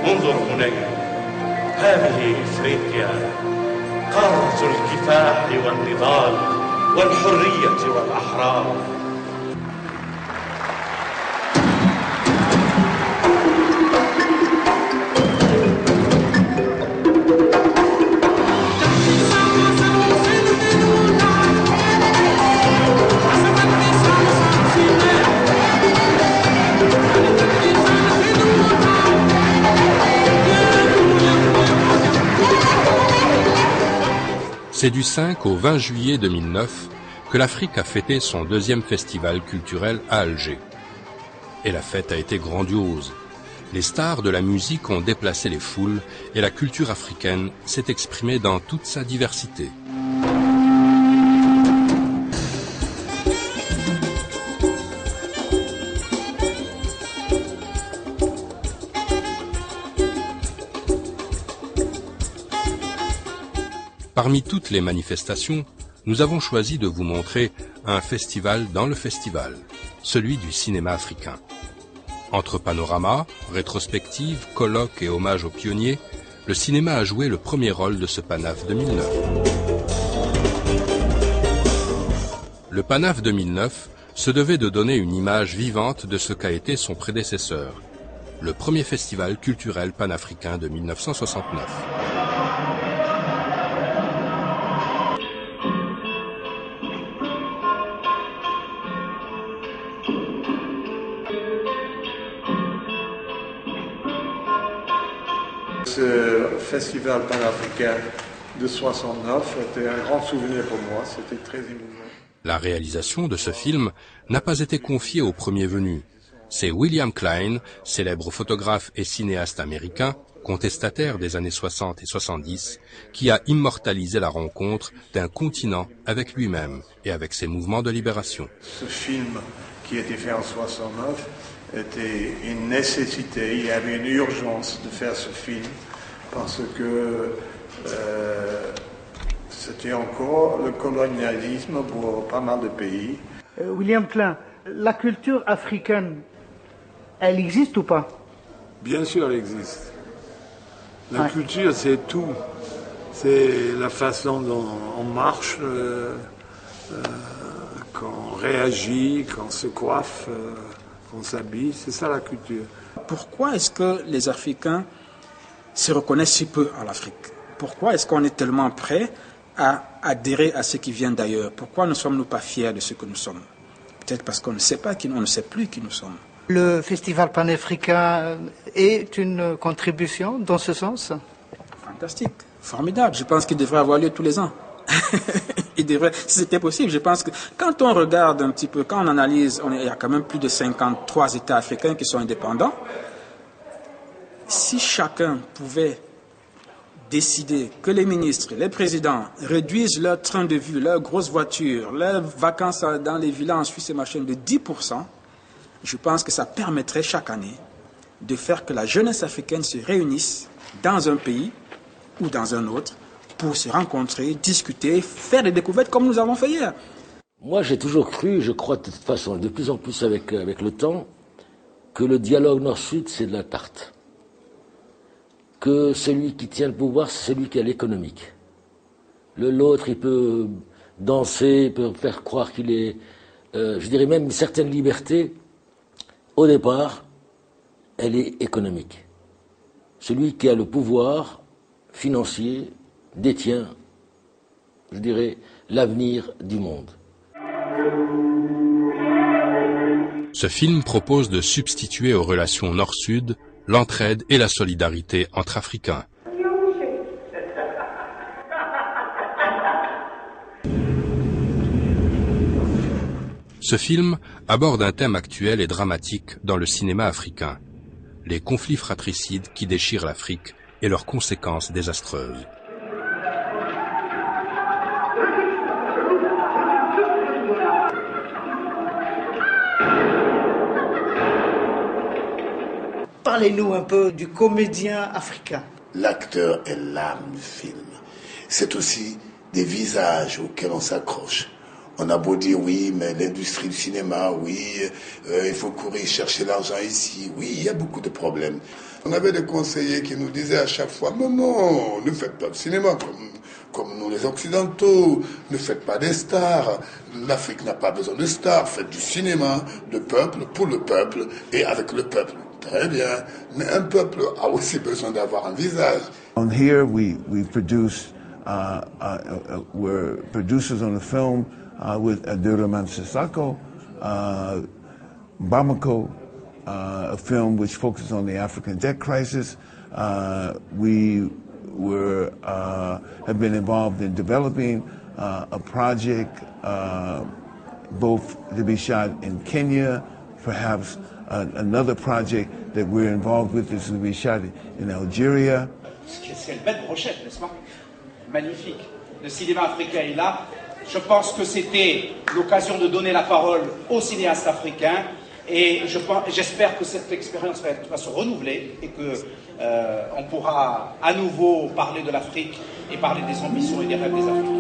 انظر هناك، هذه إفريقيا، قارة الكفاح والنضال والحرية والأحرار. C'est du 5 au 20 juillet 2009 que l'Afrique a fêté son deuxième festival culturel à Alger. Et la fête a été grandiose. Les stars de la musique ont déplacé les foules et la culture africaine s'est exprimée dans toute sa diversité. Parmi toutes les manifestations, nous avons choisi de vous montrer un festival dans le festival, celui du cinéma africain. Entre panoramas, rétrospectives, colloques et hommages aux pionniers, le cinéma a joué le premier rôle de ce PANAF 2009. Le PANAF 2009 se devait de donner une image vivante de ce qu'a été son prédécesseur, le premier festival culturel panafricain de 1969. Ce festival panafricain de 69 était un grand souvenir pour moi, c'était très émouvant. La réalisation de ce film n'a pas été confiée au premier venu. C'est William Klein, célèbre photographe et cinéaste américain, contestataire des années 60 et 70, qui a immortalisé la rencontre d'un continent avec lui-même et avec ses mouvements de libération. Ce film qui a été fait en 69 était une nécessité, il y avait une urgence de faire ce film parce que c'était encore le colonialisme pour pas mal de pays. William Klein, la culture africaine, elle existe ou pas? Bien sûr, elle existe. La culture, c'est tout. C'est la façon dont on marche, qu'on réagit, qu'on se coiffe, qu'on s'habille. C'est ça la culture. Pourquoi est-ce que les Africains se reconnaissent si peu à l'Afrique? Pourquoi est-ce qu'on est tellement prêt à adhérer à ce qui vient d'ailleurs? Pourquoi ne sommes-nous pas fiers de ce que nous sommes? Peut-être parce qu'on ne sait pas, on ne sait plus qui nous sommes. Le festival panafricain est une contribution dans ce sens? Fantastique, formidable. Je pense qu'il devrait avoir lieu tous les ans. Il devrait, si c'était possible. Je pense que quand on regarde un petit peu, quand on analyse, il y a quand même plus de 53 États africains qui sont indépendants. Si chacun pouvait décider que les ministres, les présidents réduisent leur train de vue, leurs grosses voitures, leurs vacances dans les villas en Suisse et machin de 10%, je pense que ça permettrait chaque année de faire que la jeunesse africaine se réunisse dans un pays ou dans un autre pour se rencontrer, discuter, faire des découvertes comme nous avons fait hier. Moi, j'ai toujours cru, je crois de toute façon, de plus en plus avec le temps, que le dialogue nord-sud, c'est de la tarte. Que celui qui tient le pouvoir, c'est celui qui a l'économique. L'autre, il peut danser, il peut faire croire qu'il est... je dirais même une certaine liberté. Au départ, elle est économique. Celui qui a le pouvoir financier détient, je dirais, l'avenir du monde. Ce film propose de substituer aux relations nord-sud l'entraide et la solidarité entre Africains. Ce film aborde un thème actuel et dramatique dans le cinéma africain, les conflits fratricides qui déchirent l'Afrique et leurs conséquences désastreuses. Parlez-nous un peu du comédien africain. L'acteur est l'âme du film. C'est aussi des visages auxquels on s'accroche, On a beau dire oui, mais l'industrie du cinéma, oui, il faut courir chercher l'argent ici. Oui, il y a beaucoup de problèmes. On avait des conseillers qui nous disaient à chaque fois, non, ne faites pas de cinéma comme nous les Occidentaux, ne faites pas des stars. L'Afrique n'a pas besoin de stars, faites du cinéma, de peuple, pour le peuple et avec le peuple. Très bien, mais un peuple a aussi besoin d'avoir un visage. On here we produce, we're producers on the film with Abdurrahman Sissoko, Bamako, a film which focuses on the African debt crisis. We have been involved in developing a project both to be shot in Kenya, perhaps another project that we're involved with is to be shot in Algeria. C'est une belle brochette, n'est-ce pas? Magnifique. Le cinéma africain est là. Je pense que c'était l'occasion de donner la parole aux cinéastes africains et j'espère que cette expérience va se renouveler et qu'on pourra à nouveau parler de l'Afrique et parler des ambitions et des rêves des Africains.